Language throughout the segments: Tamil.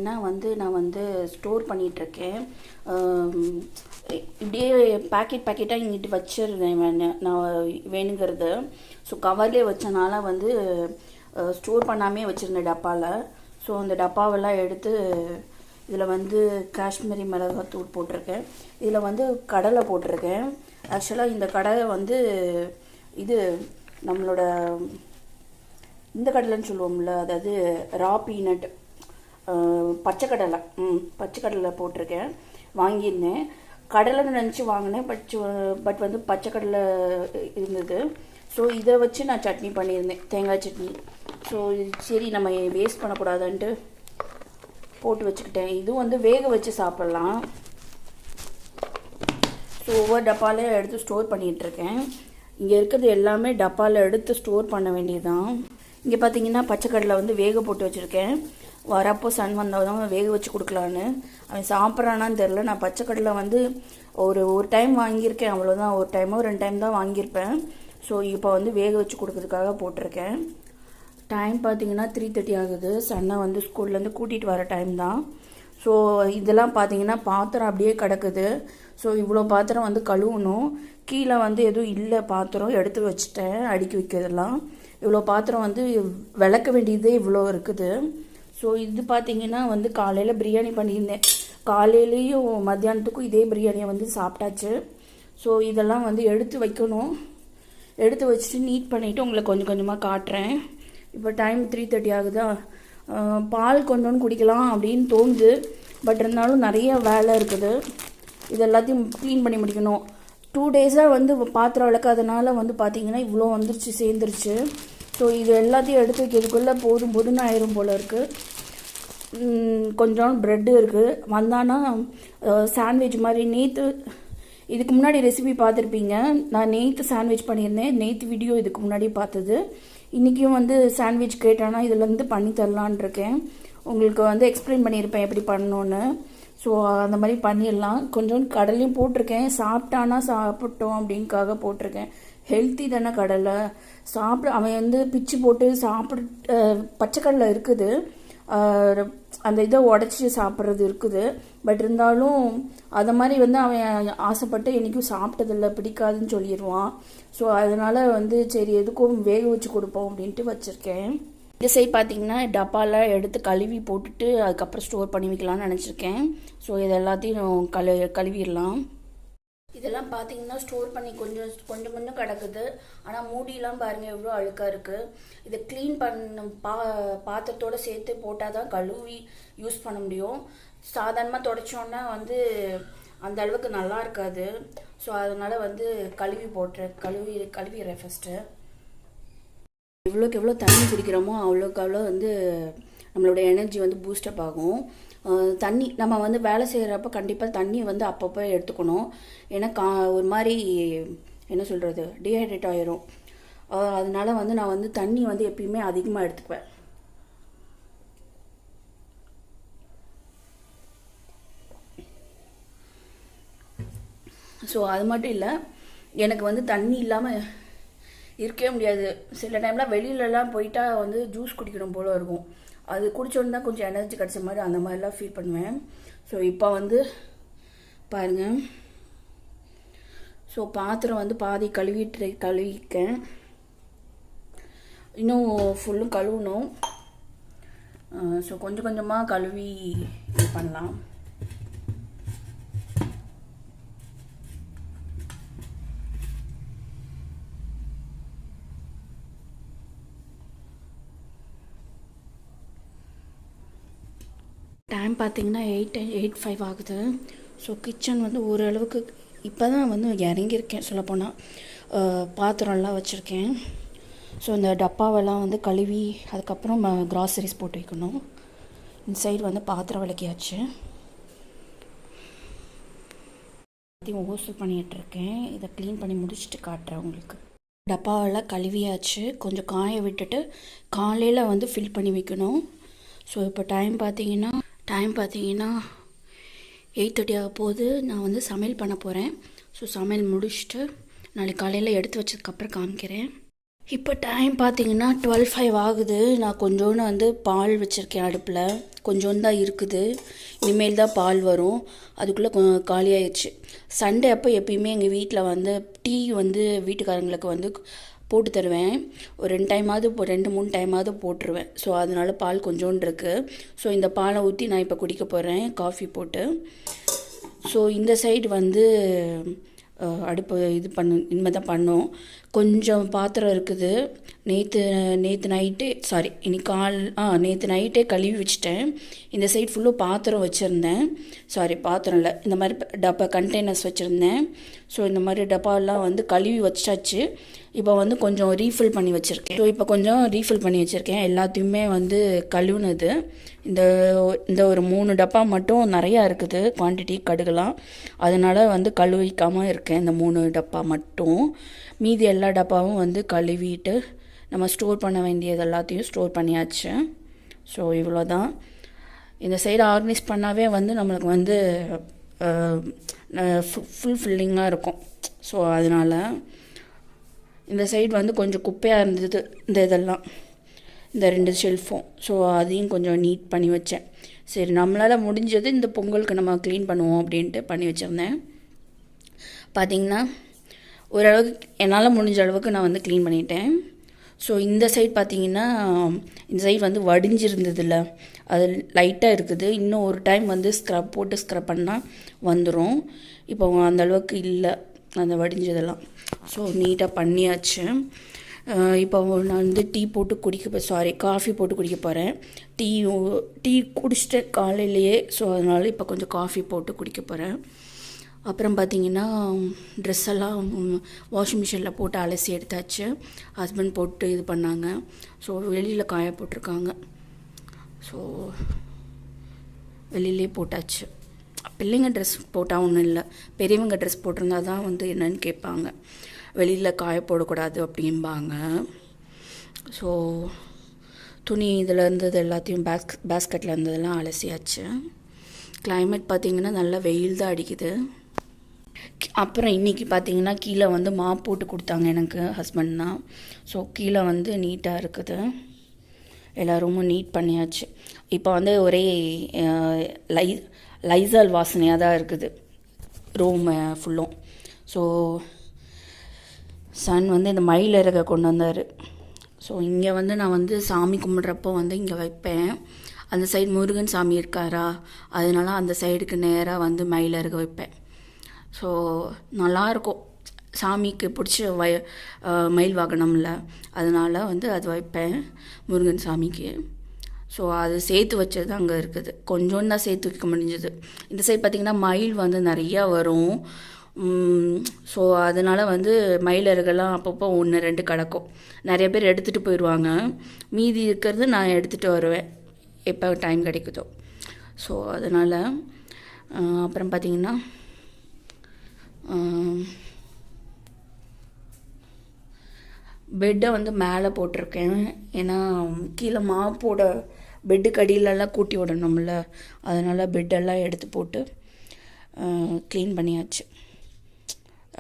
நான் ஸ்டோர் பண்ணிகிட்ருக்கேன். இப்படியே பேக்கெட்டாக இங்கிட்டு வச்சிருந்தேன் நான் வேணுங்கிறது. ஸோ கவர்லேயே வச்சனால ஸ்டோர் பண்ணாமே வச்சுருந்தேன் டப்பாவில். ஸோ அந்த டப்பாவெல்லாம் எடுத்து இதில் காஷ்மீரி மிளகாத்தூள் போட்டிருக்கேன். இதில் கடலை போட்டிருக்கேன். ஆக்சுவலாக இந்த கடலை இது நம்மளோட இந்த கடலைன்னு சொல்லுவோம்ல, அதாவது ரா பீனட், பச்சைக்கடலை போட்டிருக்கேன். வாங்கியிருந்தேன். கடலைன்னு நினச்சி வாங்கினேன். பட் பச்சைக்கடலை இருந்தது. ஸோ இதை வச்சு நான் சட்னி பண்ணியிருந்தேன், தேங்காய் சட்னி. ஸோ சரி நம்ம வேஸ்ட் பண்ணக்கூடாதுன்ட்டு போட்டு வச்சுக்கிட்டேன். இதுவும் வேக வச்சு சாப்பிட்லாம். ஸோ ஒவ்வொரு டப்பாலே எடுத்து ஸ்டோர் பண்ணிகிட்ருக்கேன். இங்கே இருக்கிறது எல்லாமே டப்பாவில் எடுத்து ஸ்டோர் பண்ண வேண்டியதுதான். இங்கே பார்த்தீங்கன்னா பச்சைக்கடலை வேக போட்டு வச்சுருக்கேன். வரப்போ சன் வந்தவங்க வேக வச்சு கொடுக்கலான்னு. அவன் சாப்பிட்றானான்னு தெரில. நான் பச்சைக்கடலை ஒரு டைம் வாங்கியிருக்கேன், அவ்வளோதான். ஒரு டைமோ 2 டைம் தான் வாங்கியிருப்பேன். ஸோ இப்போ வேக வச்சு கொடுக்கறதுக்காக போட்டிருக்கேன். டைம் பார்த்தீங்கன்னா 3:30 ஆகுது. சன்னை ஸ்கூல்லேருந்து கூட்டிகிட்டு வர டைம் தான். ஸோ இதெல்லாம் பார்த்தீங்கன்னா பாத்திரம் அப்படியே கிடக்குது. ஸோ இவ்வளோ பாத்திரம் கழுவணும். கீழே எதுவும் இல்லை, பாத்திரம் எடுத்து வச்சுட்டேன் அடுக்கி வைக்கிறதெல்லாம். இவ்வளோ பாத்திரம் விளக்க வேண்டியதே இவ்வளோ இருக்குது. ஸோ இது பார்த்தீங்கன்னா காலையில் பிரியாணி பண்ணியிருந்தேன். காலையிலேயும் மத்தியானத்துக்கும் இதே பிரியாணியை சாப்பிட்டாச்சு. ஸோ இதெல்லாம் எடுத்து வைக்கணும். எடுத்து வச்சுட்டு நீட் பண்ணிவிட்டு உங்களுக்கு கொஞ்சம் கொஞ்சமாக காட்டுறேன். இப்போ டைம் 3:30 ஆகுதா. பால் கொஞ்சோன்னு குடிக்கலாம் அப்படின்னு தோணுது. பட் இருந்தாலும் நிறைய வேலை இருக்குது. இது எல்லாத்தையும் க்ளீன் பண்ணி முடிக்கணும். 2 டேஸாக பாத்திரம் விளக்காதனால பார்த்தீங்கன்னா இவ்வளோ சேர்ந்துருச்சு. ஸோ இது எல்லாத்தையும் எடுத்து வைக்கிறதுக்குள்ளே போதும்னு ஆயிரும் போல் இருக்குது. கொஞ்சம் ப்ரெட்டு இருக்குது. வந்தானா சாண்ட்விச் மாதிரி இதுக்கு முன்னாடி ரெசிபி பார்த்துருப்பீங்க. நான் நேற்று சாண்ட்விச் பண்ணியிருந்தேன். நேற்று வீடியோ இதுக்கு முன்னாடி பார்த்தது. இன்றைக்கும் சாண்ட்விச் கேட்டானா இதுலேருந்து பண்ணி தரலான் இருக்கேன். உங்களுக்கு எக்ஸ்பிளைன் பண்ணியிருப்பேன் எப்படி பண்ணணுன்னு. ஸோ அந்த மாதிரி பண்ணிடலாம். கொஞ்சம் கடலையும் போட்டிருக்கேன். சாப்பிட்டானா சாப்பிட்டோம் அப்படின்காக போட்டிருக்கேன். ஹெல்த்தி தானே கடலை. அவன் பிச்சு போட்டு பச்சைக்கடலை இருக்குது. அந்த இதை உடச்சி சாப்பிட்றது இருக்குது. பட் இருந்தாலும் அதை மாதிரி அவன் ஆசைப்பட்டு என்றைக்கும் சாப்பிட்டதில்லை, பிடிக்காதுன்னு சொல்லிடுவான். ஸோ அதனால் சரி எதுக்கும் வேக வச்சு கொடுப்போம் அப்படின்ட்டு வச்சுருக்கேன். இந்த சைடு பார்த்தீங்கன்னா டப்பாலாம் எடுத்து கழுவி போட்டுட்டு அதுக்கப்புறம் ஸ்டோர் பண்ணி வைக்கலாம்னு நினச்சிருக்கேன். ஸோ இது எல்லாத்தையும் கழுவிடலாம். இதெல்லாம் பார்த்தீங்கன்னா ஸ்டோர் பண்ணி கொஞ்சம் கிடக்குது. ஆனால் மூடியெல்லாம் பாருங்கள் எவ்வளோ அழுக்காக இருக்குது. இதை க்ளீன் பண்ண பாத்திரத்தோடு சேர்த்து போட்டால் தான் கழுவி யூஸ் பண்ண முடியும். சாதாரணமாக துடைச்சோன்னா அந்த அளவுக்கு நல்லா இருக்காது. ஸோ அதனால் கழுவிடுறேன் ஃபஸ்ட்டு. எவ்வளோக்கு எவ்வளோ தண்ணி குடிக்கிறோமோ அவ்வளோக்கு அவ்வளோ நம்மளோட எனர்ஜி பூஸ்டப் ஆகும். தண்ணி நம்ம வேலை செய்கிறப்ப கண்டிப்பாக தண்ணி அப்பப்போ எடுத்துக்கணும். ஏன்னா ஒரு மாதிரி என்ன சொல்கிறது, டீஹைட்ரேட் ஆகிரும். அதனால நான் தண்ணி எப்பயுமே அதிகமாக எடுத்துக்குவேன். ஸோ அது மட்டும் இல்லை, எனக்கு தண்ணி இல்லாமல் இருக்கவே முடியாது. சில டைம்லாம் வெளியிலலாம் போயிட்டா ஜூஸ் குடிக்கணும் போல இருக்கும். அது குடிச்சோன்னு தான் கொஞ்சம் எனர்ஜி கிடச்ச மாதிரி அந்த மாதிரிலாம் ஃபீல் பண்ணுவேன். ஸோ இப்போ பாருங்கள். ஸோ பாத்திரம் பாதி கழுவிக்கேன். இன்னும் ஃபுல்லும் கழுவணும். ஸோ கொஞ்சம் கொஞ்சமாக கழுவி இது பண்ணலாம். டைம் பார்த்தீங்கன்னா 8:05 ஆகுது. ஸோ கிச்சன் ஓரளவுக்கு இப்போ தான் இறங்கியிருக்கேன். சொல்லப்போனால் பாத்திரம்லாம் வச்சுருக்கேன். ஸோ இந்த டப்பாவெல்லாம் கழுவி அதுக்கப்புறம் கிராசரிஸ் போட்டு வைக்கணும். இந்த சைடு பாத்திரம் விளக்கியாச்சு. எல்லாத்தையும் ஓசல் பண்ணிகிட்ருக்கேன். இதை க்ளீன் பண்ணி முடிச்சுட்டு காட்டுறேன் உங்களுக்கு. டப்பாவெல்லாம் கழுவியாச்சு. கொஞ்சம் காய விட்டுட்டு காலையில் ஃபில் பண்ணி வைக்கணும். ஸோ இப்போ டைம் பார்த்தீங்கன்னா 8:30 ஆக போது. நான் சமையல் பண்ண போகிறேன். ஸோ சமையல் முடிச்சுட்டு நாளைக்கு காலையில் எடுத்து வச்சதுக்கப்புறம் காமிக்கிறேன். இப்போ டைம் பார்த்தீங்கன்னா 12:05 ஆகுது. நான் கொஞ்சோண்டு வந்து பால் வச்சுருக்கேன் அடுப்பில். கொஞ்சோண்டு தான் இருக்குது. இனிமேல் தான் பால் வரும். அதுக்குள்ளே காலியாகிடுச்சு. சண்டே அப்போ எப்பயுமே எங்கள் வீட்டில் வந்து டீ வந்து வீட்டுக்காரங்களுக்கு வந்து போட்டு தருவேன். ஒரு 2 டைமாவது 2-3 டைமாவது போட்டுருவேன். ஸோ அதனால பால் கொஞ்சோண்டு இருக்குது. ஸோ இந்த பாலை ஊற்றி நான் இப்போ குடிக்க போகிறேன் காஃபி போட்டு. ஸோ இந்த சைடு வந்து அடுப்பு இது இனிமேல் தான் பண்ணோம். கொஞ்சம் பாத்திரம் இருக்குது. நேற்று நைட்டே கழுவி வச்சுட்டேன். இந்த சைடு ஃபுல்லும் பாத்திரம் வச்சுருந்தேன். பாத்திரம் இல்லை, இந்த மாதிரி டப்பா கண்டெய்னர்ஸ் வச்சுருந்தேன். ஸோ இந்த மாதிரி டப்பாலாம் வந்து கழுவி வச்சாச்சு. இப்போ வந்து கொஞ்சம் ரீஃபில் பண்ணி வச்சுருக்கேன். எல்லாத்தையுமே வந்து கழுவுனது. இந்த ஒரு 3 டப்பா மட்டும் நிறையா இருக்குது குவான்டிட்டி கடுகுலாம். அதனால் வந்து கழுவிக்காமல் இருக்கேன். இந்த 3 டப்பா மட்டும். மீதி எல்லா டப்பாவும் வந்து கழுவிட்டு நம்ம ஸ்டோர் பண்ண வேண்டியது எல்லாத்தையும் ஸ்டோர் பண்ணியாச்சு. ஸோ இவ்வளோ தான். இந்த சைடு ஆர்கனைஸ் பண்ணாவே வந்து நம்மளுக்கு வந்து ஃபுல்ஃபில்லிங்காக இருக்கும். ஸோ அதனால் இந்த சைடு வந்து கொஞ்சம் குப்பையாக இருந்தது இதெல்லாம், இந்த 2 ஷெல்ஃபும். ஸோ அதையும் கொஞ்சம் நீட் பண்ணி வச்சேன். சரி, நம்மளால் முடிஞ்சது இந்த பொங்கலுக்கு நம்ம க்ளீன் பண்ணுவோம் அப்படின்ட்டு பண்ணி வச்சுருந்தேன். பார்த்திங்கன்னா ஓரளவுக்கு என்னால் முடிஞ்ச அளவுக்கு நான் வந்து க்ளீன் பண்ணிட்டேன். ஸோ இந்த சைடு பார்த்திங்கன்னா இந்த சைடு வந்து வடிஞ்சிருந்ததில்ல, அது லைட்டாக இருக்குது. இன்னும் ஒரு டைம் வந்து ஸ்க்ரப் பண்ணால் வந்துடும். இப்போ அந்தளவுக்கு இல்லை அந்த வடிஞ்சதெல்லாம். ஸோ நீட்டாக பண்ணியாச்சு. இப்போ நான் வந்து காஃபி போட்டு குடிக்க போகிறேன். டீ குடிச்சிட்டேன் காலையிலேயே. ஸோ அதனால் இப்போ கொஞ்சம் காஃபி போட்டு குடிக்க போகிறேன். அப்புறம் பார்த்திங்கன்னா ட்ரெஸ் எல்லாம் வாஷிங் மிஷினில் போட்டு அலசி எடுத்தாச்சு. ஹஸ்பண்ட் போட்டு இது பண்ணாங்க. ஸோ வெளியில் காய போட்டிருக்காங்க. ஸோ வெளியிலே போட்டாச்சு. பிள்ளைங்க ட்ரெஸ் போட்டால் ஒன்றும் இல்லை, பெரியவங்க ட்ரெஸ் போட்டிருந்தா தான் வந்து என்னென்னு கேட்பாங்க. வெளியில் காய போடக்கூடாது அப்படிம்பாங்க. ஸோ துணி இதில் இருந்தது எல்லாத்தையும் பேஸ்கெட்டில் இருந்ததெல்லாம் அலசியாச்சு. கிளைமேட் பார்த்திங்கன்னா நல்லா வெயில் தான் அடிக்குது. அப்புறம் இன்றைக்கி பார்த்திங்கன்னா கீழே வந்து மாப் போட்டு கொடுத்தாங்க எனக்கு ஹஸ்பண்ட் தான். ஸோ கீழே வந்து நீட்டாக இருக்குது. எல்லா ரூமும் நீட் பண்ணியாச்சு. இப்போ வந்து ஒரே லைசால் வாசனையாக தான் இருக்குது ரூம் ஃபுல்லும். ஸோ சன் வந்து இந்த மயில் இறக கொண்டு வந்தார். ஸோ இங்கே வந்து நான் வந்து சாமி கும்பிட்றப்போ வந்து இங்கே வைப்பேன். அந்த சைடு முருகன் சாமி இருக்காரா, அதனால அந்த சைடுக்கு நேராக வந்து மயில் இறக வைப்பேன். ஸோ நல்லாயிருக்கும். சாமிக்கு பிடிச்ச மயில் வாகனம்ல, அதனால் வந்து அது வைப்பேன் முருகன் சாமிக்கு. ஸோ அது சேர்த்து வச்சது அங்கே இருக்குது. கொஞ்சோண்டு தான் சேர்த்து வைக்க முடிஞ்சது. இந்த சைடு பார்த்திங்கன்னா மயில் வந்து நிறையா வரும். ஸோ அதனால் வந்து மயிலர்கள்லாம் அப்பப்போ 1-2 கிடக்கும். நிறைய பேர் எடுத்துகிட்டு போயிடுவாங்க. மீதி இருக்கிறது நான் எடுத்துகிட்டு வருவேன் எப்போ டைம் கிடைக்குதோ. ஸோ அதனால் அப்புறம் பார்த்திங்கன்னா பெட்டை வந்து மேலே போட்டிருக்கேன். ஏன்னா கீழே மாப்போட பெட்டுக்கு அடியிலெல்லாம் கூட்டி விடணும்ல, அதனால் பெட்டெல்லாம் எடுத்து போட்டு க்ளீன் பண்ணியாச்சு.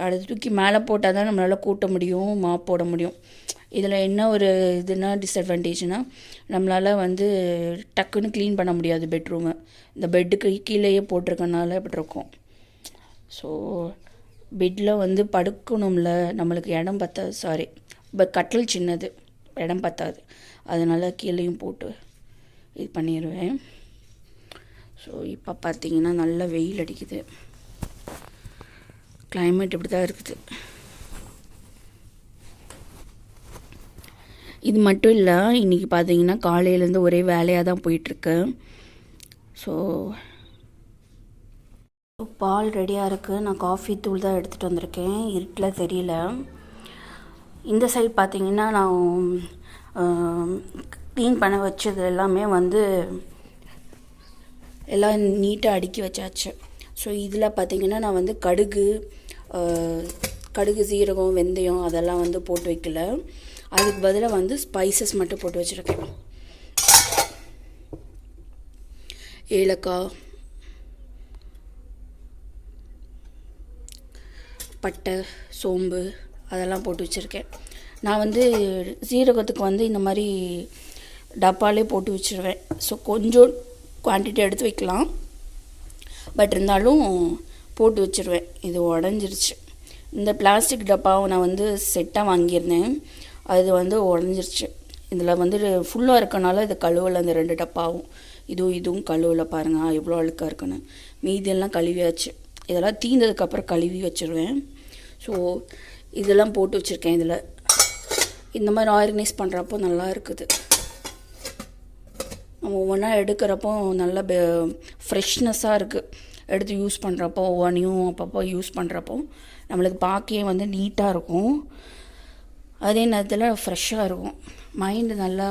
அதை தூக்கி மேலே போட்டால் தான் நம்மளால் கூட்ட முடியும், மாப் போட முடியும். இதில் என்ன ஒரு டிஸ்அட்வான்டேஜ்னால் நம்மளால் வந்து டக்குன்னு க்ளீன் பண்ண முடியாது பெட்ரூமை. இந்த பெட்டுக்கு கீழேயே போட்டிருக்கனால இப்படி இருக்கும். ஸோ பெட்டில் வந்து படுக்கணும்ல, நம்மளுக்கு இடம் பத்தாது. கட்டில் சின்னது, இடம் பத்தாது. அதனால் கீழேயும் போட்டு இது பண்ணிடுவேன். ஸோ இப்போ பார்த்திங்கன்னா நல்லா வெயில் அடிக்குது. கிளைமேட் இப்படி தான் இருக்குது. இது மட்டும் இல்லை, இன்றைக்கி பார்த்திங்கன்னா காலையிலேருந்து ஒரே வேலையாக தான் போயிட்டுருக்கு. ஸோ பால் ரெடியாக இருக்குது. நான் காஃபி தூள் தான் எடுத்துகிட்டு வந்திருக்கேன், இருட்டில் தெரியல. இந்த சைடு பார்த்திங்கன்னா நான் க்ளீன் பண்ண வச்சது எல்லாமே வந்து எல்லாம் நீட்டாக அடுக்கி வச்சாச்சு. ஸோ இதில் பார்த்திங்கன்னா நான் வந்து கடுகு சீரகம் வெந்தயம் அதெல்லாம் வந்து போட்டு வைக்கல. அதுக்கு பதிலாக வந்து ஸ்பைசஸ் மட்டும் போட்டு வச்சுருக்கேன். ஏலக்காய், பட்டை, சோம்பு அதெல்லாம் போட்டு வச்சுருக்கேன். நான் வந்து சீரகத்துக்கு வந்து இந்த மாதிரி டப்பாலே போட்டு வச்சுருவேன். ஸோ கொஞ்சம் குவான்டிட்டி எடுத்து வைக்கலாம், பட் இருந்தாலும் போட்டு வச்சுருவேன். இது உடஞ்சிருச்சு. இந்த பிளாஸ்டிக் டப்பாவும் நான் வந்து செட்டாக வாங்கியிருந்தேன், அது வந்து உடஞ்சிருச்சு. இதில் வந்து ஃபுல்லாக இருக்கனால இது கழுவலை. அந்த 2 டப்பாவும் இதுவும் கழுவலை. பாருங்கள் எவ்வளோ அழுக்காக இருக்குன்னு. மீதியெல்லாம் கழுவியாச்சு. இதெல்லாம் தீர்ந்ததுக்கப்புறம் கழுவி வச்சுருவேன். ஸோ இதெல்லாம் போட்டு வச்சுருக்கேன். இதில் இந்த மாதிரி ஆர்கனைஸ் பண்ணுறப்போ நல்லா இருக்குது. நம்ம ஒவ்வொன்றா எடுக்கிறப்போ நல்லா ஃப்ரெஷ்னஸ்ஸாக இருக்குது. எடுத்து யூஸ் பண்ணுறப்போ ஒவ்வொன்றையும் அப்பப்போ யூஸ் பண்ணுறப்போ நம்மளுக்கு பார்க்கவே வந்து நீட்டாக இருக்கும். அதே நேரத்தில் ஃப்ரெஷ்ஷாக இருக்கும். மைண்டு நல்லா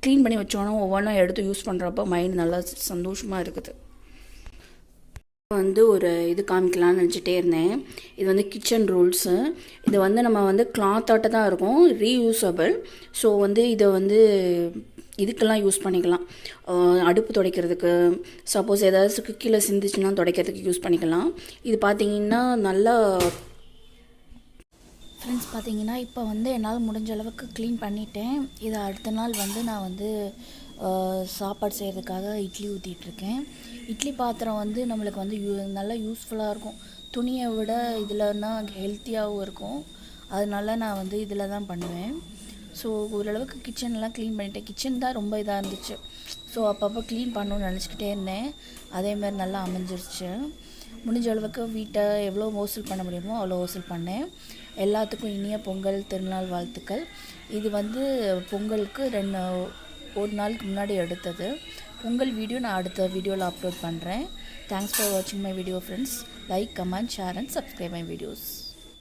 க்ளீன் பண்ணி வச்சோன்னா ஒவ்வொன்றா எடுத்து யூஸ் பண்ணுறப்போ மைண்டு நல்லா சந்தோஷமாக இருக்குது. வந்து ஒரு இது காமிக்கலான்னு நினச்சிட்டே இருந்தேன். இது வந்து கிச்சன் ரூல்ஸு. இது வந்து நம்ம வந்து கிளாத்தாட்ட தான் இருக்கும், ரீயூஸபிள். ஸோ வந்து இதை வந்து இதுக்கெல்லாம் யூஸ் பண்ணிக்கலாம். அடுப்பு துடைக்கிறதுக்கு, சப்போஸ் ஏதாவது கீழே சிந்துச்சுன்னா துடைக்கிறதுக்கு யூஸ் பண்ணிக்கலாம். இது பார்த்திங்கன்னா நல்லா ஃப்ரெண்ட்ஸ் பார்த்திங்கன்னா இப்போ வந்து என்னால் முடிஞ்ச அளவுக்கு க்ளீன் பண்ணிட்டேன். இதை அடுத்த நாள் வந்து நான் வந்து சாப்பாடு செய்கிறதுக்காக இட்லி ஊற்றிட்டுருக்கேன். இட்லி பாத்திரம் வந்து நம்மளுக்கு வந்து நல்லா யூஸ்ஃபுல்லாக இருக்கும். துணியை விட இதில்னா ஹெல்த்தியாகவும் இருக்கும். அதனால நான் வந்து இதில் தான் பண்ணுவேன். ஸோ ஓரளவுக்கு கிச்சன்லாம் க்ளீன் பண்ணிட்டேன். கிச்சன் தான் ரொம்ப இதாக இருந்துச்சு. ஸோ அப்பப்போ க்ளீன் பண்ணணும்னு நினச்சிக்கிட்டே இருந்தேன். அதேமாதிரி நல்லா அமைஞ்சிருச்சு. முடிஞ்ச அளவுக்கு வீட்டை எவ்வளோ வசூல் பண்ண முடியுமோ அவ்வளோ வசூல் பண்ணேன். எல்லாத்துக்கும் இனிய பொங்கல் திருநாள் வாழ்த்துக்கள். இது வந்து பொங்கலுக்கு ஒரு நாளுக்கு முன்னாடி எடுத்தது. பொங்கல் வீடியோ நான் அடுத்த வீடியோவில் அப்லோட் பண்ணுறேன். தேங்க்ஸ் ஃபார் வாட்சிங் my video friends. Like, comment, share and subscribe my videos.